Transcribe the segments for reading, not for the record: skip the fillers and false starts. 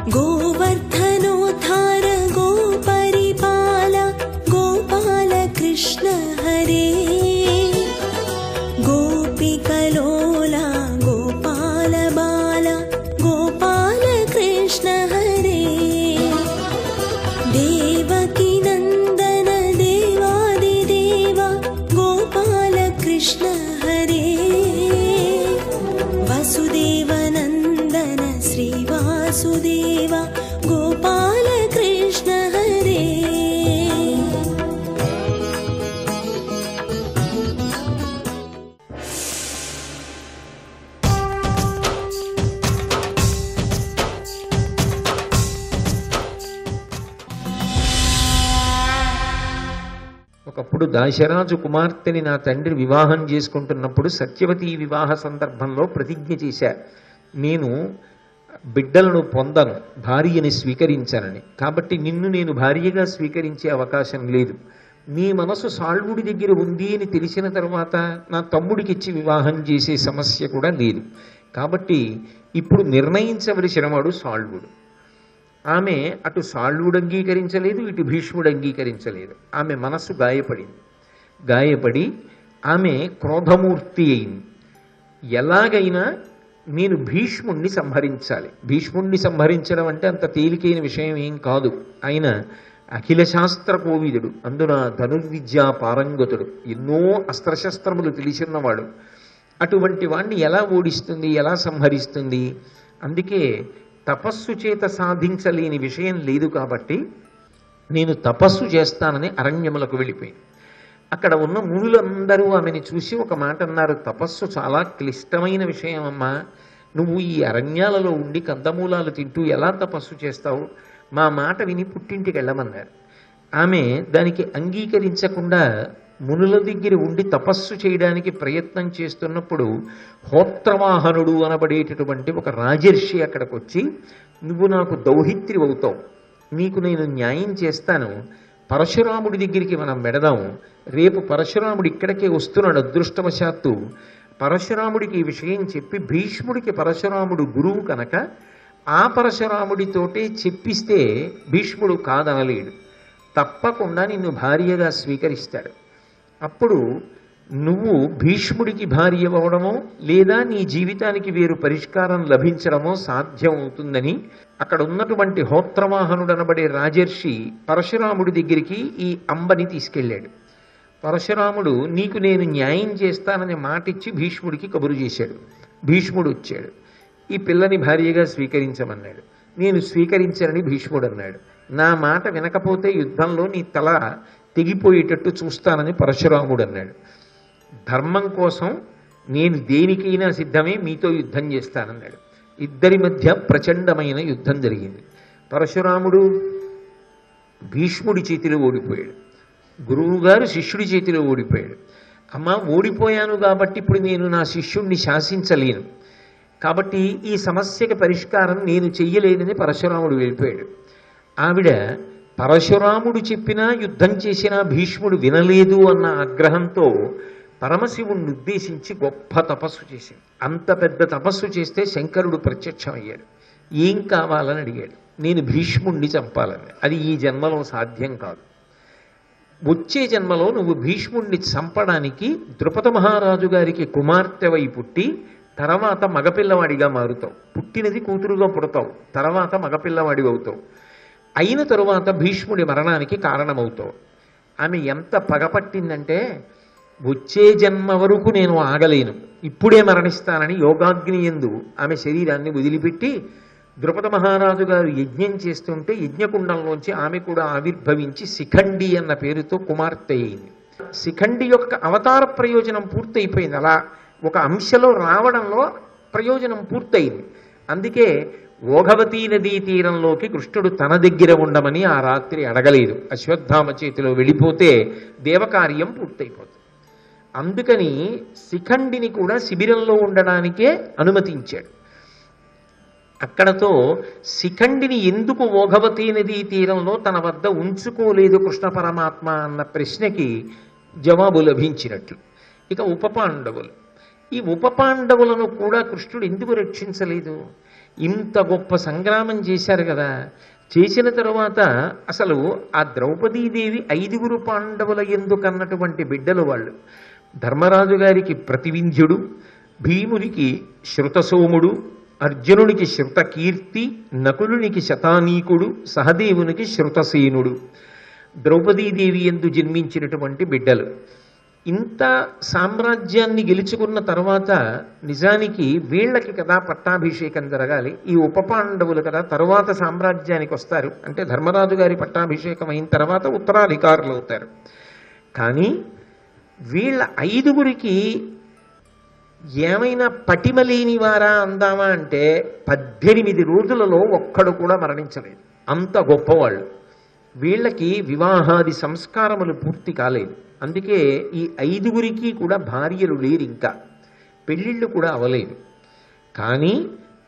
गोवर्धनोद्धार गोपरिपाल गोपाल कृष्ण हरे गोपिकलोला गोपाल बाल गोपाल कृष्ण हरे देवकी नंदन देवादिदेव गोपाल कृष्ण हरे वसुदेव नंदन श्री वासुदेव गोपाल कृष्ण हरे ఒకప్పుడు దాశరాజు కుమార్తెని నా తండ్రి వివాహం చేసుకుంటున్నప్పుడు సత్యవతి వివాహ సందర్భంలో ప్రతిజ్ఞ చేశా, నేను బిడ్డలను పొందను, భార్యని స్వీకరించానని. కాబట్టి నిన్ను నేను భార్యగా స్వీకరించే అవకాశం లేదు. నీ మనసు సాల్వుడి దగ్గర ఉంది అని తెలిసిన తర్వాత నా తమ్ముడికి ఇచ్చి వివాహం చేసే సమస్య కూడా లేదు. కాబట్టి ఇప్పుడు నిర్ణయించవలసిన వాడు సాల్వుడు. ఆమె అటు సాల్వుడు అంగీకరించలేదు, ఇటు భీష్ముడు అంగీకరించలేదు. ఆమె మనస్సు గాయపడి ఆమె క్రోధమూర్తి అయింది. ఎలాగైనా నేను భీష్ముణ్ణి సంహరించాలి. భీష్ముణ్ణి సంహరించడం అంటే అంత తేలికైన విషయం ఏం కాదు. ఆయన అఖిల శాస్త్ర కోవిదుడు, అందున ధనుర్విద్యా పారంగతుడు, ఎన్నో అస్త్రశస్త్రములు తెలిసిన్నవాడు. అటువంటి వాణ్ణి ఎలా ఓడిస్తుంది, ఎలా సంహరిస్తుంది? అందుకే తపస్సు చేత సాధించలేని విషయం లేదు. కాబట్టి నేను తపస్సు చేస్తానని అరణ్యములకు వెళ్ళిపోయింది. అక్కడ ఉన్న మునులందరూ ఆమెను చూసి ఒక మాట అన్నారు, తపస్సు చాలా క్లిష్టమైన విషయం అమ్మా, నువ్వు ఈ అరణ్యాలలో ఉండి కందమూలాలు తింటూ ఎలా తపస్సు చేస్తావు? మా మాట విని పుట్టింటికి వెళ్ళమన్నారు. ఆమె దానికి అంగీకరించకుండా మునుల దగ్గర ఉండి తపస్సు చేయడానికి ప్రయత్నం చేస్తున్నప్పుడు హోత్రవాహనుడు అనబడేటటువంటి ఒక రాజర్షి అక్కడికి వచ్చి, నువ్వు నాకు దౌహిత్రి అవుతావు, నీకు నేను న్యాయం చేస్తాను, పరశురాముడి దగ్గరికి మనం వెడదాం, రేపు పరశురాముడు ఇక్కడికే వస్తున్నాడు అదృష్టవశాత్తు. పరశురాముడికి ఈ విషయం చెప్పి, భీష్ముడికి పరశురాముడు గురువు కనుక ఆ పరశురాముడితోటే చెప్పిస్తే భీష్ముడు కాదనలేడు, తప్పకుండా నిన్ను భార్యగా స్వీకరిస్తాడు. అప్పుడు నువ్వు భీష్ముడికి భార్య అవ్వడమో లేదా నీ జీవితానికి వేరు పరిష్కారం లభించడమో సాధ్యం అవుతుందని అక్కడ ఉన్నటువంటి హోత్రవాహనుడు అనబడే రాజర్షి పరశురాముడి దగ్గరికి ఈ అంబని తీసుకెళ్ళాడు. పరశురాముడు నీకు నేను న్యాయం చేస్తానని మాటిచ్చి భీష్ముడికి కబురు చేశాడు. భీష్ముడు వచ్చాడు, ఈ పిల్లని భార్యగా స్వీకరించమన్నాడు. నేను స్వీకరించానని భీష్ముడు అన్నాడు. నా మాట వినకపోతే యుద్ధంలో నీ తల తెగిపోయేటట్టు చూస్తానని పరశురాముడు అన్నాడు. ధర్మం కోసం నేను దేనికైనా సిద్ధమే, మీతో యుద్ధం చేస్తానన్నాడు. ఇద్దరి మధ్య ప్రచండమైన యుద్ధం జరిగింది. పరశురాముడు భీష్ముడి చేతిలో ఓడిపోయాడు, గురువుగారు శిష్యుడి చేతిలో ఓడిపోయాడు. అమ్మ, ఓడిపోయాను కాబట్టి ఇప్పుడు నేను నా శిష్యుణ్ణి శాసించలేను, కాబట్టి ఈ సమస్యకి పరిష్కారం నేను చెయ్యలేనని పరశురాముడు వెళ్ళిపోయాడు. ఆవిడ పరశురాముడు చెప్పినా యుద్ధం చేసినా భీష్ముడు వినలేదు అన్న ఆగ్రహంతో పరమశివుణ్ణి ఉద్దేశించి గొప్ప తపస్సు చేసింది. అంత పెద్ద తపస్సు చేస్తే శంకరుడు ప్రత్యక్షమయ్యాడు. ఏం కావాలని అడిగాడు. నేను భీష్ముణ్ణి చంపాలని. అది ఈ జన్మలో సాధ్యం కాదు, వచ్చే జన్మలో నువ్వు భీష్ముణ్ణి చంపడానికి ద్రుపద మహారాజు గారికి కుమార్తెవై పుట్టి తర్వాత మగపిల్లవాడిగా మారుతావు. పుట్టినది కూతురుగా పుడతావు, తర్వాత మగపిల్లవాడి అవుతావు. అయిన తరువాత భీష్ముడి మరణానికి కారణమవుతావు. ఆమె ఎంత పగపట్టిందంటే, వచ్చే జన్మ వరకు నేను ఆగలేను, ఇప్పుడే మరణిస్తానని యోగాగ్ని యందు ఆమె శరీరాన్ని వదిలిపెట్టి ద్రుపద మహారాజు గారు యజ్ఞం చేస్తుంటే యజ్ఞకుండంలోంచి ఆమె కూడా ఆవిర్భవించి శిఖండి అన్న పేరుతో కుమార్తె అయింది. శిఖండి యొక్క అవతార ప్రయోజనం పూర్తయిపోయింది. అలా ఒక అంశలో రావడంలో ప్రయోజనం పూర్తయింది. అందుకే ఓఘవతీ నదీ తీరంలోకి కృష్ణుడు తన దగ్గర ఉండమని ఆ రాత్రి అడగలేదు. అశ్వత్థామ చేతిలో వెళ్ళిపోతే దేవకార్యం పూర్తయిపోతుంది. అందుకని శిఖండిని కూడా శిబిరంలో ఉండడానికే అనుమతించాడు. అక్కడతో శిఖండిని ఎందుకు ఓఘవతీ నదీ తీరంలో తన వద్ద ఉంచుకోలేదు కృష్ణ పరమాత్మ అన్న ప్రశ్నకి జవాబు లభించినట్లు. ఇక ఉపపాండవులు, ఈ ఉపపాండవులను కూడా కృష్ణుడు ఎందుకు రక్షించలేదు? ఇంత గొప్ప సంగ్రామం చేశారు కదా. చేసిన తరువాత అసలు ఆ ద్రౌపదీదేవి 5 పాండవుల ఎందుకన్నటువంటి బిడ్డలు వాళ్ళు. ధర్మరాజు గారికి ప్రతివింధ్యుడు, భీమునికి శృతసోముడు, అర్జునునికి శృతకీర్తి, నకులునికి శతానీకుడు, సహదేవునికి శృతసేనుడు ద్రౌపదీదేవి ఎందు జన్మించినటువంటి బిడ్డలు. ఇంత సామ్రాజ్యాన్ని గెలుచుకున్న తర్వాత నిజానికి వీళ్ళకి కదా పట్టాభిషేకం జరగాలి. ఈ ఉప పాండవులు కదా తరువాత సామ్రాజ్యానికి వస్తారు. అంటే ధర్మరాజు గారి పట్టాభిషేకం అయిన తర్వాత ఉత్తరాధికారులు అవుతారు. కానీ వీళ్ళ 5 ఏమైనా పటిమ లేని వారా అందామా అంటే 18 రోజులలో ఒక్కడు కూడా మరణించలేదు. అంత గొప్పవాళ్ళు. వీళ్ళకి వివాహాది సంస్కారములు పూర్తి కాలేదు. అందుకే ఈ 5 కూడా భార్యలు లేరు, ఇంకా పెళ్ళిళ్ళు కూడా అవలేదు. కానీ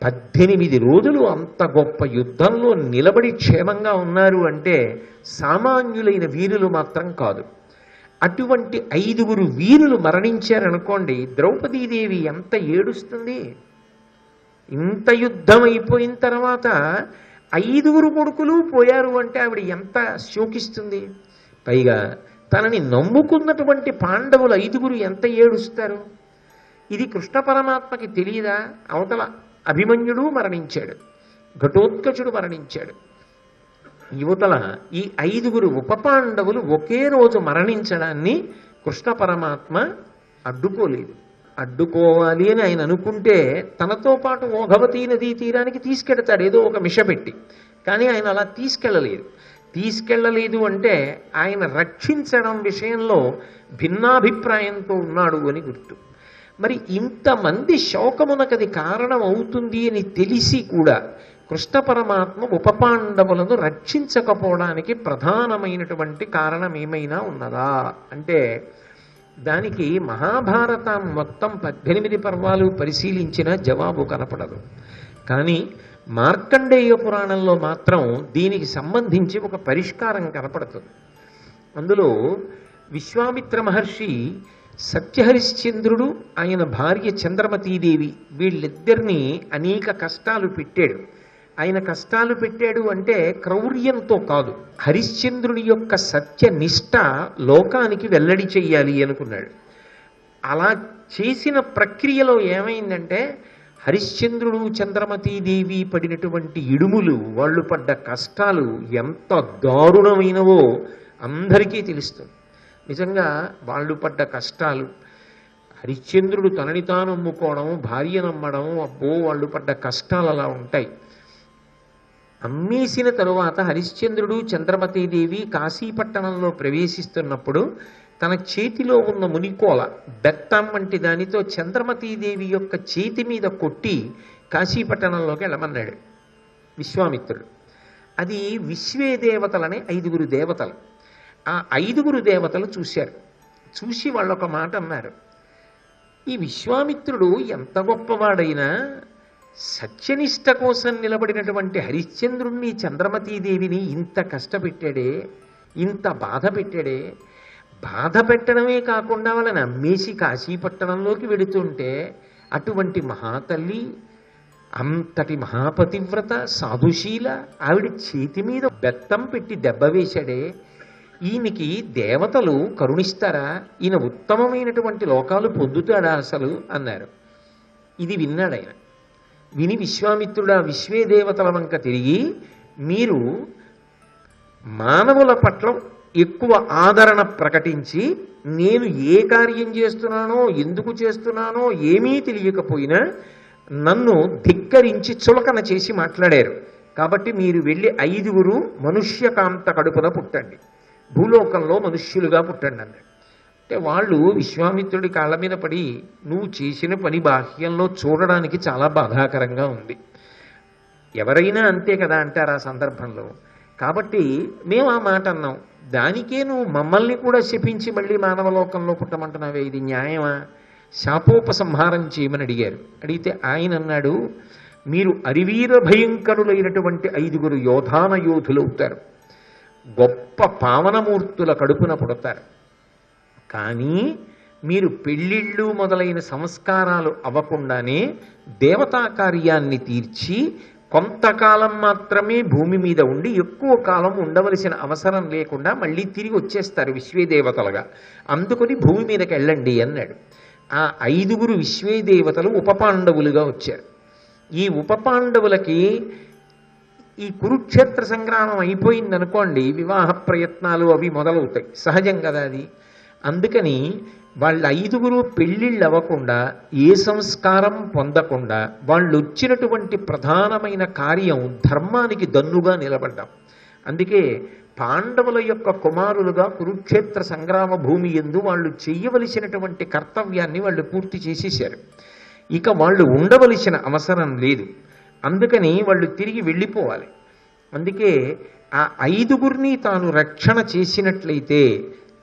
18 రోజులు అంత గొప్ప యుద్ధంలో నిలబడి క్షేమంగా ఉన్నారు అంటే సామాన్యులైన వీరులు మాత్రం కాదు. అటువంటి 5 వీరులు మరణించారనుకోండి, ద్రౌపదీదేవి ఎంత ఏడుస్తుంది. ఇంత యుద్ధం అయిపోయిన తర్వాత 5 కొడుకులు పోయారు అంటే ఆవిడ ఎంత శోకిస్తుంది. పైగా తనని నమ్ముకున్నటువంటి పాండవులు 5 ఎంత ఏడుస్తారు. ఇది కృష్ణ పరమాత్మకి తెలియదా? అవతల అభిమన్యుడు మరణించాడు, ఘటోత్కచుడు మరణించాడు. యువతల ఈ 5 ఉప పాండవులు ఒకే రోజు మరణించడాన్ని కృష్ణ పరమాత్మ అడ్డుకోలేదు. అడ్డుకోవాలి అని ఆయన అనుకుంటే తనతో పాటు ఓఘవతీ నదీ తీరానికి తీసుకెడతాడు ఏదో ఒక మిష పెట్టి. కానీ ఆయన అలా తీసుకెళ్ళలేదు అంటే ఆయన రక్షించడం విషయంలో భిన్నాభిప్రాయంతో ఉన్నాడు అని గుర్తు. మరి ఇంతమంది శోకమునకది కారణం అవుతుంది అని తెలిసి కూడా కృష్ణ పరమాత్మ ఉప పాండవులను రక్షించకపోవడానికి ప్రధానమైనటువంటి కారణం ఏమైనా ఉన్నదా అంటే దానికి మహాభారతం మొత్తం 18 పర్వాలు పరిశీలించిన జవాబు కనపడదు. కానీ మార్కండేయ పురాణంలో మాత్రం దీనికి సంబంధించి ఒక పరిష్కారం కనపడుతుంది. అందులో విశ్వామిత్ర మహర్షి సత్యహరిశ్చంద్రుడు, ఆయన భార్య చంద్రమతీదేవి వీళ్ళిద్దరినీ అనేక కష్టాలు పెట్టాడు. ఆయన కష్టాలు పెట్టాడు అంటే క్రౌర్యంతో కాదు, హరిశ్చంద్రుని యొక్క సత్యనిష్ట లోకానికి వెల్లడి చెయ్యాలి అనుకున్నాడు. అలా చేసిన ప్రక్రియలో ఏమైందంటే హరిశ్చంద్రుడు చంద్రమతీదేవి పడినటువంటి ఇడుములు, వాళ్ళు పడ్డ కష్టాలు ఎంత దారుణమైనవో అందరికీ తెలుస్తుంది. నిజంగా వాళ్ళు పడ్డ కష్టాలు, హరిశ్చంద్రుడు తనని తాను అమ్ముకోవడం, భార్య నమ్మడం, అబ్బో వాళ్ళు పడ్డ కష్టాలు అలా ఉంటాయి. అమ్మేసిన తరువాత హరిశ్చంద్రుడు చంద్రమతీదేవి కాశీపట్టణంలో ప్రవేశిస్తున్నప్పుడు తన చేతిలో ఉన్న మునికోల బెత్తం వంటి దానితో చంద్రమతీదేవి యొక్క చేతి మీద కొట్టి కాశీపట్టణంలోకి వెళ్ళమన్నాడు విశ్వామిత్రుడు. అది విశ్వే దేవతలనే 5 దేవతలు. ఆ 5 దేవతలు చూశారు. చూసి వాళ్ళు ఒక మాట అన్నారు, ఈ విశ్వామిత్రుడు ఎంత గొప్పవాడైనా సత్యనిష్ట కోసం నిలబడినటువంటి హరిశ్చంద్రుణ్ణి చంద్రమతీదేవిని ఇంత కష్టపెట్టాడే, ఇంత బాధ పెట్టాడే. బాధ పెట్టడమే కాకుండా వాళ్ళని అమ్మేసి కాశీపట్టణంలోకి వెడుతుంటే అటువంటి మహాతల్లి, అంతటి మహాపతివ్రత సాధుశీల ఆవిడ చేతి మీద బెత్తం పెట్టి దెబ్బ వేశాడే, ఈయనకి దేవతలు కరుణిస్తారా? ఈయన ఉత్తమమైనటువంటి లోకాలు పొందుతాడా అసలు అన్నారు. ఇది విన్నాడు ఆయన. విని విశ్వామిత్రుడా విశ్వే దేవతల వంక తిరిగి, మీరు మానవుల పట్ల ఎక్కువ ఆదరణ ప్రకటించి నేను ఏ కార్యం చేస్తున్నానో ఎందుకు చేస్తున్నానో ఏమీ తెలియకపోయినా నన్ను ధిక్కరించి చులకన చేసి మాట్లాడారు. కాబట్టి మీరు వెళ్ళి 5 మనుష్యకాంత కడుపున పుట్టండి, భూలోకంలో మనుష్యులుగా పుట్టండి అన్నాడు. అంటే వాళ్ళు విశ్వామిత్రుడి కాళ్ళ మీద పడి, నువ్వు చేసిన పని బాహ్యంలో చూడడానికి చాలా బాధాకరంగా ఉంది, ఎవరైనా అంతే కదా అంటారు ఆ సందర్భంలో. కాబట్టి మేము ఆ మాట అన్నాం, దానికే నువ్వు మమ్మల్ని కూడా శపించి మళ్ళీ మానవలోకంలో పుట్టమంటున్నావే, ఇది న్యాయమా? శాపోపసంహారం చేయమని అడిగారు. అడిగితే ఆయన అన్నాడు, మీరు అరివీర భయంకరులైనటువంటి 5 యోధాన యోధులు అవుతారు, గొప్ప పావనమూర్తుల కడుపున పుడతారు. కానీ మీరు పెళ్ళిళ్ళు మొదలైన సంస్కారాలు అవ్వకుండానే దేవతా కార్యాన్ని తీర్చి కొంతకాలం మాత్రమే భూమి మీద ఉండి ఎక్కువ కాలం ఉండవలసిన అవసరం లేకుండా మళ్ళీ తిరిగి వచ్చేస్తారు విశ్వేదేవతలుగా. అందుకని భూమి మీదకి వెళ్ళండి అన్నాడు. ఆ 5 విశ్వేదేవతలు ఉపపాండవులుగా వచ్చారు. ఈ ఉపపాండవులకి ఈ కురుక్షేత్ర సంగ్రామం అయిపోయిందనుకోండి, వివాహ ప్రయత్నాలు అవి మొదలవుతాయి, సహజం కదా అది. అందుకని వాళ్ళ 5 పెళ్ళిళ్ళు అవ్వకుండా ఏ సంస్కారం పొందకుండా వాళ్ళు వచ్చినటువంటి ప్రధానమైన కార్యం ధర్మానికి దన్నుగా నిలబడ్డాం. అందుకే పాండవుల యొక్క కుమారులుగా కురుక్షేత్ర సంగ్రామ భూమి యందు వాళ్ళు చెయ్యవలసినటువంటి కర్తవ్యాన్ని వాళ్ళు పూర్తి చేసేశారు. ఇక వాళ్ళు ఉండవలసిన అవసరం లేదు. అందుకని వాళ్ళు తిరిగి వెళ్ళిపోవాలి. అందుకే ఆ 5 తాను రక్షణ చేసినట్లయితే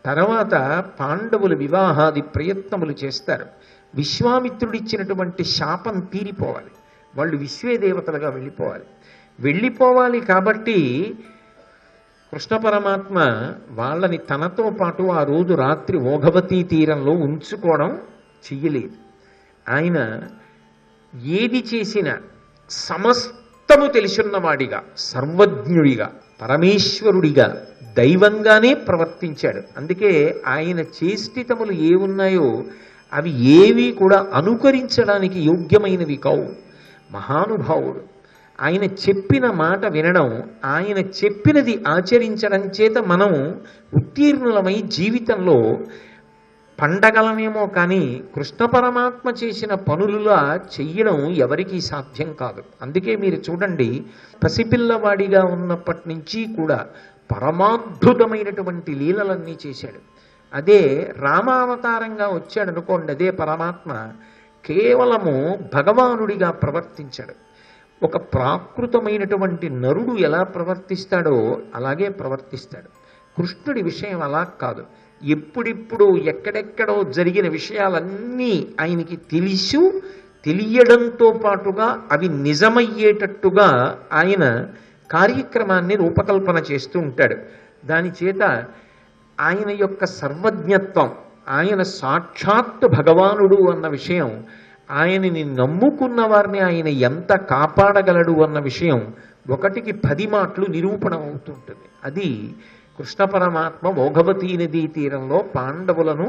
తర్వాత పాండవులు వివాహాది ప్రయత్నములు చేస్తారు. విశ్వామిత్రుడిచ్చినటువంటి శాపం తీరిపోవాలి, వాళ్ళు విశ్వేదేవతలుగా వెళ్ళిపోవాలి. కాబట్టి కృష్ణ పరమాత్మ వాళ్ళని తనతో పాటు ఆ రోజు రాత్రి ఓఘవతీ తీరంలో ఉంచుకోవడం చెయ్యలేదు. ఆయన ఏది చేసినా సమస్తము తెలుసున్నవాడిగా, సర్వజ్ఞుడిగా, పరమేశ్వరుడిగా, దైవంగానే ప్రవర్తించాడు. అందుకే ఆయన చేష్టితములు ఏమున్నాయో అవి ఏవి కూడా అనుకరించడానికి యోగ్యమైనవి కావు. మహానుభావుడు. ఆయన చెప్పిన మాట వినడం, ఆయన చెప్పినది ఆచరించడం చేత మనం ఉత్తీర్ణులమై జీవితంలో పండగలమేమో కానీ కృష్ణ పరమాత్మ చేసిన పనులులా చెయ్యడం ఎవరికీ సాధ్యం కాదు. అందుకే మీరు చూడండి, పసిపిల్లవాడిగా ఉన్నప్పటి నుంచి కూడా పరమాద్భుతమైనటువంటి లీలలన్నీ చేశాడు. అదే రామావతారంగా వచ్చాడు అనుకోండి, అదే పరమాత్మ కేవలము భగవానుడిగా ప్రవర్తించాడు. ఒక ప్రాకృతమైనటువంటి నరుడు ఎలా ప్రవర్తిస్తాడో అలాగే ప్రవర్తిస్తాడు. కృష్ణుడి విషయం అలా కాదు. ఎప్పుడిప్పుడు ఎక్కడెక్కడో జరిగిన విషయాలన్నీ ఆయనకి తెలియడంతో పాటుగా అవి నిజమయ్యేటట్టుగా ఆయన కార్యక్రమాన్ని రూపకల్పన చేస్తూ ఉంటాడు. దాని చేత ఆయన యొక్క సర్వజ్ఞత్వం, ఆయన సాక్షాత్తు భగవానుడు అన్న విషయం, ఆయనని నమ్ముకున్న వారిని ఆయన ఎంత కాపాడగలడు అన్న విషయం 1కి 10 మాటలు నిరూపణ అవుతుంటుంది. అది కృష్ణ పరమాత్మ ఓఘవతీ నదీ తీరంలో పాండవులను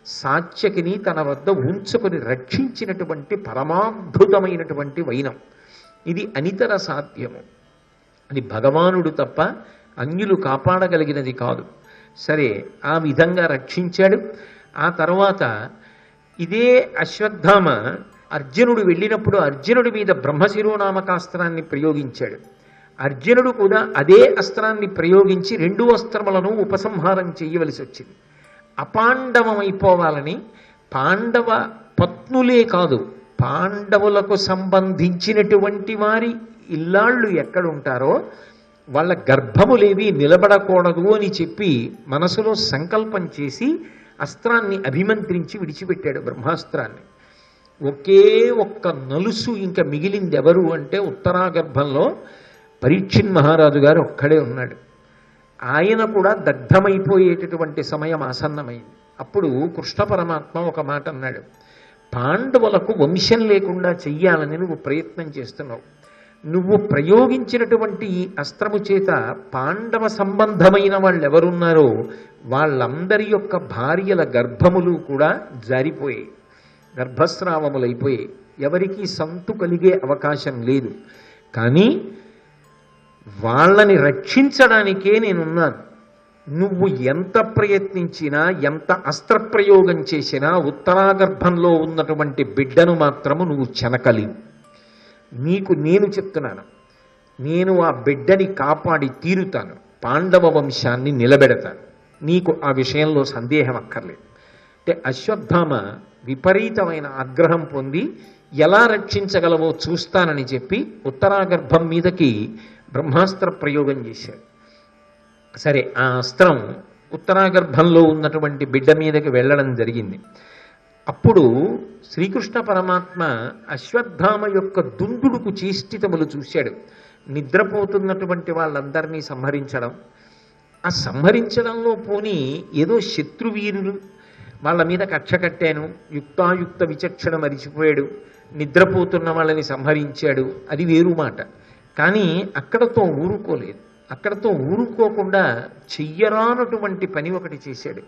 సాత్యకిని తన వద్ద ఉంచుకొని రక్షించినటువంటి పరమాద్భుతమైనటువంటి వైనం. ఇది అనితర సాధ్యము. అది భగవానుడు తప్ప అన్యులు కాపాడగలిగినది కాదు. సరే, ఆ విధంగా రక్షించాడు. ఆ తర్వాత ఇదే అశ్వత్థామ అర్జునుడు వెళ్ళినప్పుడు అర్జునుడి మీద బ్రహ్మశిరోనామకాస్త్రాన్ని ప్రయోగించాడు. అర్జునుడు కూడా అదే అస్త్రాన్ని ప్రయోగించి 2 అస్త్రములను ఉపసంహారం చేయవలసి వచ్చింది. అపాండవమైపోవాలని పాండవ పత్నులే కాదు, పాండవులకు సంబంధించినటువంటి వారి ఇల్లాళ్ళు ఎక్కడుంటారో వాళ్ళ గర్భములేవి నిలబడకూడదు అని చెప్పి మనసులో సంకల్పం చేసి అస్త్రాన్ని అభిమంత్రించి విడిచిపెట్టాడు బ్రహ్మాస్త్రాన్ని. ఒకే ఒక్క నలుసు ఇంకా మిగిలింది ఎవరు అంటే ఉత్తరాగర్భంలో పరీక్షిన్ మహారాజు గారు ఒక్కడే ఉన్నాడు. ఆయన కూడా దగ్ధమైపోయేటటువంటి సమయం ఆసన్నమైంది. అప్పుడు కృష్ణ పరమాత్మ ఒక మాట అన్నాడు, పాండవులకు వంశం లేకుండా చెయ్యాలని నువ్వు ప్రయత్నం చేస్తున్నావు. నువ్వు ప్రయోగించినటువంటి ఈ అస్త్రము చేత పాండవ సంబంధమైన వాళ్ళు ఎవరున్నారో వాళ్ళందరి యొక్క భార్యల గర్భములు కూడా జారిపోయాయి, గర్భస్రావములైపోయాయి. ఎవరికీ సంతు కలిగే అవకాశం లేదు. కానీ వాళ్ళని రక్షించడానికే నేనున్నాను. నువ్వు ఎంత ప్రయత్నించినా, ఎంత అస్త్రప్రయోగం చేసినా ఉత్తరాగర్భంలో ఉన్నటువంటి బిడ్డను మాత్రము నువ్వు చెనకలేవు. నీకు నేను చెప్తున్నాను, నేను ఆ బిడ్డని కాపాడి తీరుతాను, పాండవ వంశాన్ని నిలబెడతాను. నీకు ఆ విషయంలో సందేహం అక్కర్లేదు. అంటే అశ్వత్థామ విపరీతమైన ఆగ్రహం పొంది ఎలా రక్షించగలవో చూస్తానని చెప్పి ఉత్తరాగర్భం మీదకి బ్రహ్మాస్త్ర ప్రయోగం చేశాడు. సరే, ఆ అస్త్రం ఉత్తరాగర్భంలో ఉన్నటువంటి బిడ్డ మీదకి వెళ్ళడం జరిగింది. అప్పుడు శ్రీకృష్ణ పరమాత్మ అశ్వత్థామ యొక్క దుందుడుకు చేష్టితములు చూశాడు. నిద్రపోతున్నటువంటి వాళ్ళందరినీ సంహరించడం, ఆ సంహరించడంలో పోనీ ఏదో శత్రువీరులు వాళ్ళ మీద కక్ష కట్టాను, యుక్తాయుక్త విచక్షణ మరిచిపోయాడు, నిద్రపోతున్న వాళ్ళని సంహరించాడు, అది వేరు మాట. కానీ అక్కడతో ఊరుకోలేదు. అక్కడతో ఊరుకోకుండా చెయ్యరానటువంటి పని ఒకటి చేశాడు.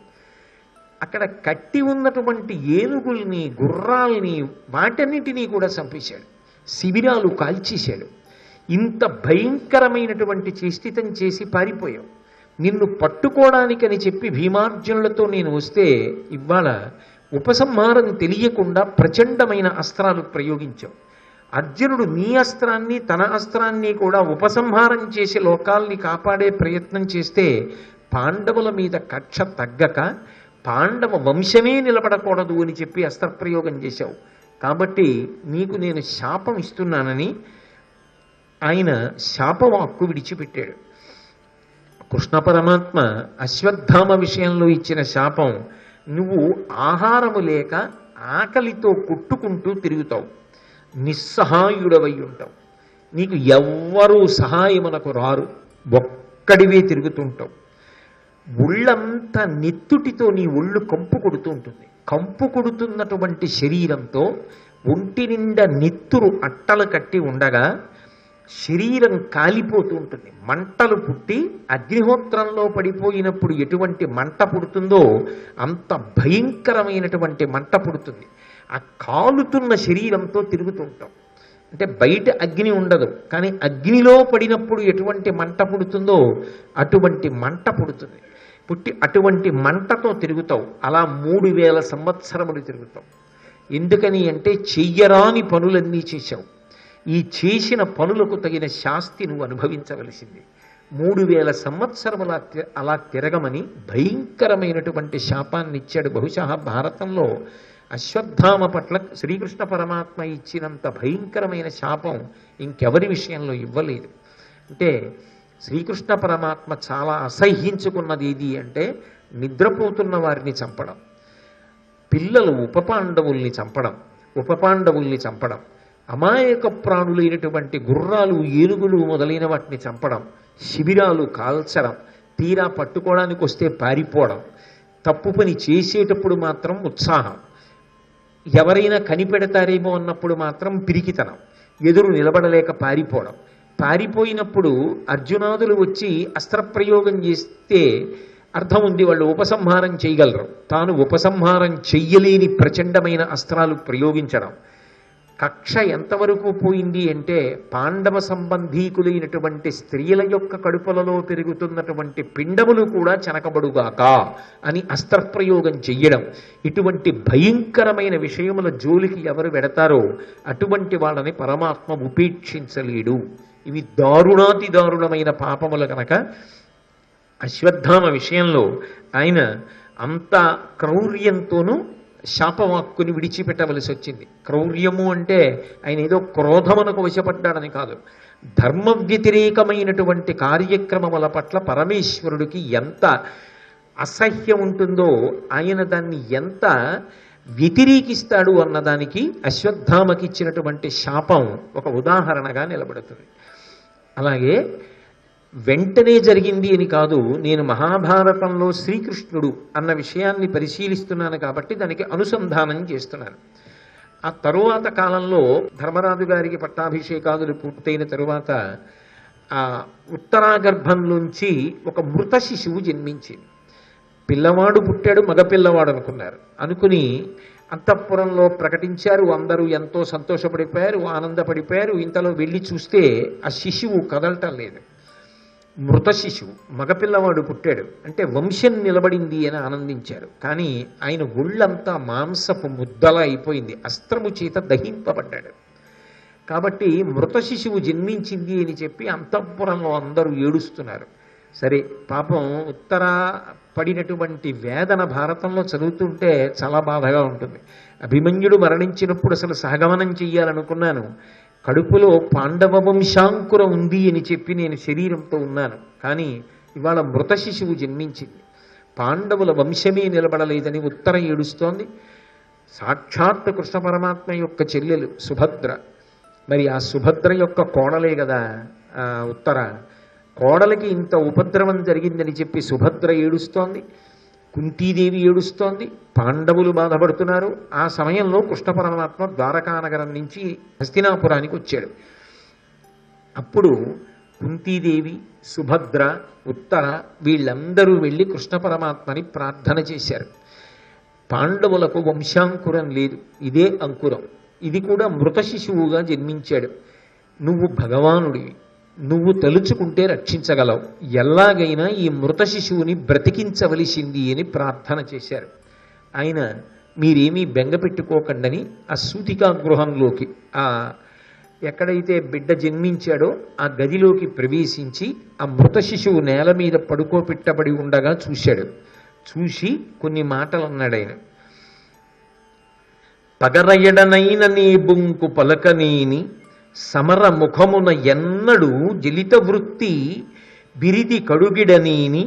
అక్కడ కట్టి ఉన్నటువంటి ఏనుగుల్ని, గుర్రాల్ని, వాటన్నిటినీ కూడా చంపేశాడు. శిబిరాలు కాల్చేశాడు. ఇంత భయంకరమైనటువంటి చేష్టితం చేసి పారిపోయావు. నిన్ను పట్టుకోవడానికని చెప్పి భీమార్జునులతో నేను వస్తే ఇవాళ ఉపసంహారం తెలియకుండా ప్రచండమైన అస్త్రాలు ప్రయోగించావు. అర్జునుడు నీ అస్త్రాన్ని తన అస్త్రాన్ని కూడా ఉపసంహారం చేసి లోకాల్ని కాపాడే ప్రయత్నం చేస్తే పాండవుల మీద కక్ష తగ్గక పాండవ వంశమే నిలబడకూడదు అని చెప్పి అస్త్రప్రయోగం చేశావు. కాబట్టి నీకు నేను శాపం ఇస్తున్నానని ఆయన శాపవాక్కు విడిచిపెట్టాడు. కృష్ణ పరమాత్మ అశ్వత్థామ విషయంలో ఇచ్చిన శాపం, నువ్వు ఆహారము లేక ఆకలితో కుట్టుకుంటూ తిరుగుతావు, నిస్సహాయుడవై ఉంటావు, నీకు ఎవ్వరూ సహాయమునకు రారు, ఒక్కడివే తిరుగుతుంటావు. ఒళ్ళంతా నెత్తుటితో నీ ఒళ్ళు కంపు కొడుతూ ఉంటుంది. కంపు కొడుతున్నటువంటి శరీరంతో ఒంటి నిండా నెత్తురు అట్టలు కట్టి ఉండగా శరీరం కాలిపోతూ ఉంటుంది. మంటలు పుట్టి అగ్నిహోత్రంలో పడిపోయినప్పుడు ఎటువంటి మంట పుడుతుందో అంత భయంకరమైనటువంటి మంట పుడుతుంది. ఆ కాలుతున్న శరీరంతో తిరుగుతూ ఉంటాం. అంటే బయట అగ్ని ఉండదు, కానీ అగ్నిలో పడినప్పుడు ఎటువంటి మంట పుడుతుందో అటువంటి మంట పుడుతుంది. పుట్టి అటువంటి మంటతో తిరుగుతావు. అలా 3000 సంవత్సరములు తిరుగుతావు. ఎందుకని అంటే చెయ్యరాని పనులన్నీ చేశావు. ఈ చేసిన పనులకు తగిన శాస్తి నువ్వు అనుభవించవలసింది. 3000 సంవత్సరముల అలా తిరగమని భయంకరమైనటువంటి శాపాన్ని ఇచ్చాడు. బహుశా భారతంలో అశ్వత్థామ పట్ల శ్రీకృష్ణ పరమాత్మ ఇచ్చినంత భయంకరమైన శాపం ఇంకెవరి విషయంలో ఇవ్వలేదు. అంటే శ్రీకృష్ణ పరమాత్మ చాలా అసహ్యించుకున్నది ఏది అంటే నిద్రపోతున్న వారిని చంపడం, పిల్లలు ఉపపాండవుల్ని చంపడం, అమాయక ప్రాణులైనటువంటి గుర్రాలు, ఏనుగులు మొదలైన వాటిని చంపడం, శిబిరాలు కాల్చడం, తీరా పట్టుకోవడానికి వస్తే పారిపోవడం, తప్పు పని చేసేటప్పుడు మాత్రం ఉత్సాహం, ఎవరైనా కనిపెడతారేమో అన్నప్పుడు మాత్రం పిరికితనం, ఎదురు నిలబడలేక పారిపోవడం, పారిపోయినప్పుడు అర్జునాదులు వచ్చి అస్త్రప్రయోగం చేస్తే అర్థం ఉంది, వాళ్ళు ఉపసంహారం చేయగలరు, తాను ఉపసంహారం చెయ్యలేని ప్రచండమైన అస్త్రాలు ప్రయోగించడం. కక్ష ఎంతవరకు పోయింది అంటే పాండవ సంబంధీకులైనటువంటి స్త్రీల యొక్క కడుపులలో పెరుగుతున్నటువంటి పిండములు కూడా చెనకబడుగాక అని అస్త్రప్రయోగం చెయ్యడం. ఇటువంటి భయంకరమైన విషయముల జోలికి ఎవరు వెడతారో అటువంటి వాళ్ళని పరమాత్మ ఉపేక్షించలేడు. ఇవి దారుణాతి దారుణమైన పాపములు కనుక అశ్వత్థామ విషయంలో ఆయన అంత క్రౌర్యంతోనూ శాపవాక్కుని విడిచిపెట్టవలసి వచ్చింది. క్రౌర్యము అంటే ఆయన ఏదో క్రోధమునకు వశపడ్డాడని కాదు, ధర్మ వ్యతిరేకమైనటువంటి కార్యక్రమముల పట్ల పరమేశ్వరుడికి ఎంత అసహ్యం ఉంటుందో ఆయన దాన్ని ఎంత వ్యతిరేకిస్తాడు అన్నదానికి అశ్వత్థామకి ఇచ్చినటువంటి శాపం ఒక ఉదాహరణగా నిలబడుతుంది. అలాగే వెంటనే జరిగింది అని కాదు, నేను మహాభారతంలో శ్రీకృష్ణుడు అన్న విషయాన్ని పరిశీలిస్తున్నాను కాబట్టి దానికి అనుసంధానం చేస్తున్నాను. ఆ తరువాత కాలంలో ధర్మరాజు గారికి పట్టాభిషేకాదులు పూర్తయిన తరువాత ఆ ఉత్తరాగర్భంలోంచి ఒక మృత శిశువు జన్మించింది. పిల్లవాడు పుట్టాడు, మగపిల్లవాడు అనుకుని అంతఃపురంలో ప్రకటించారు. అందరూ ఎంతో సంతోషపడిపోయారు, ఆనందపడిపోయారు. ఇంతలో వెళ్ళి చూస్తే ఆ శిశువు కదలటం లేదు, మృత శిశువు, మగపిల్లవాడు పుట్టాడు అంటే వంశం నిలబడింది అని ఆనందించారు. కానీ ఆయన ఒళ్ళంతా మాంసపు ముద్దలా అయిపోయింది, అస్త్రము చేత దహింపబడ్డాడు. కాబట్టి మృత శిశువు జన్మించింది అని చెప్పి అంతఃపురంలో అందరూ ఏడుస్తున్నారు. సరే, పాపం ఉత్తరా పడినటువంటి వేదన భారతంలో చదువుతుంటే చాలా బాధగా ఉంటుంది. అభిమన్యుడు మరణించినప్పుడు అసలు సహగమనం చెయ్యాలనుకున్నాను, కడుపులో పాండవ వంశాంకురం ఉంది అని చెప్పి నేను శరీరంతో ఉన్నాను. కానీ ఇవాళ మృత శిశువు జన్మించింది, పాండవుల వంశమే నిలబడలేదని ఉత్తర ఏడుస్తోంది. సాక్షాత్ కృష్ణ పరమాత్మ యొక్క చెల్లెలు సుభద్ర, మరి ఆ సుభద్ర యొక్క కోడలే కదా ఉత్తర. కోడలికి ఇంత ఉపద్రవం జరిగిందని చెప్పి సుభద్ర ఏడుస్తోంది. కుంతీదేవి ఏడుస్తోంది, పాండవులు బాధపడుతున్నారు. ఆ సమయంలో కృష్ణ పరమాత్మ ద్వారకానగరం నుంచి హస్తినాపురానికి వచ్చాడు. అప్పుడు కుంతీదేవి, సుభద్ర, ఉత్తర వీళ్ళందరూ వెళ్ళి కృష్ణ పరమాత్మని ప్రార్థన చేశారు. పాండవులకు వంశాంకురం లేదు, ఇదే అంకురం. ఇది కూడా మృత శిశువుగా జన్మించాడు. నువ్వు భగవానుడివి, నువ్వు తలుచుకుంటే రక్షించగలవు, ఎలాగైనా ఈ మృత శిశువుని బ్రతికించవలసింది అని ప్రార్థన చేశారు. ఆయన మీరేమీ బెంగ పెట్టుకోకండని ఆ సూతికా గృహంలోకి, ఆ ఎక్కడైతే బిడ్డ జన్మించాడో ఆ గదిలోకి ప్రవేశించి ఆ మృత శిశువు నేల మీద పడుకోబెట్టబడి ఉండగా చూశాడు. చూసి కొన్ని మాటలు అన్నాడు ఆయన. పగరయడనైన నీ బుంకు పలకనేని సమర ముఖమున ఎన్నడు జలిత వృత్తి బిరిది కడుగిడనేని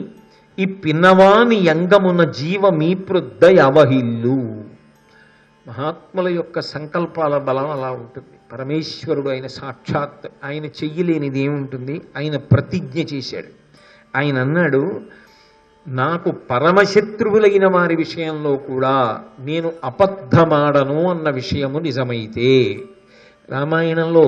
ఈ పిన్నవాని యంగమున జీవమీ ప్రొద్దయ అవహిల్లు. మహాత్ముల యొక్క సంకల్పాల బలం అలా ఉంటుంది. పరమేశ్వరుడు ఆయన సాక్షాత్, ఆయన చెయ్యలేనిది ఏముంటుంది? ఆయన ప్రతిజ్ఞ చేశాడు. ఆయన అన్నాడు, నాకు పరమశత్రువులైన వారి విషయంలో కూడా నేను అబద్ధమాడను అన్న విషయము నిజమైతే. రామాయణంలో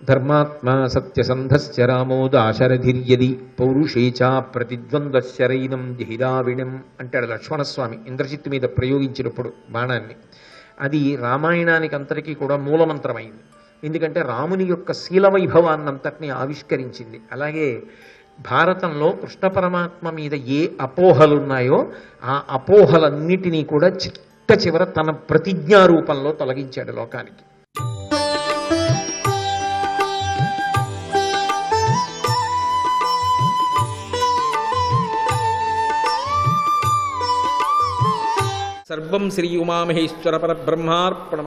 ధర్మాత్మ సత్యసంధశ్చ రామో దాశరథిర్యది పౌరుషేచా ప్రతిద్వంద్వశరైనం జహిరావిణం అంటాడు లక్ష్మణస్వామి ఇంద్రజిత్తు మీద ప్రయోగించినప్పుడు బాణాన్ని. అది రామాయణానికి అంతటికీ కూడా మూలమంత్రమైంది. ఎందుకంటే రాముని యొక్క శీల వైభవాన్నంతటినీ ఆవిష్కరించింది. అలాగే భారతంలో కృష్ణ పరమాత్మ మీద ఏ అపోహలున్నాయో ఆ అపోహలన్నిటినీ కూడా చిట్ట చివర తన ప్రతిజ్ఞారూపంలో తొలగించాడు లోకానికి. సర్వం శ్రీ ఉమామహేశ్వర పరబ్రహ్మార్పణం.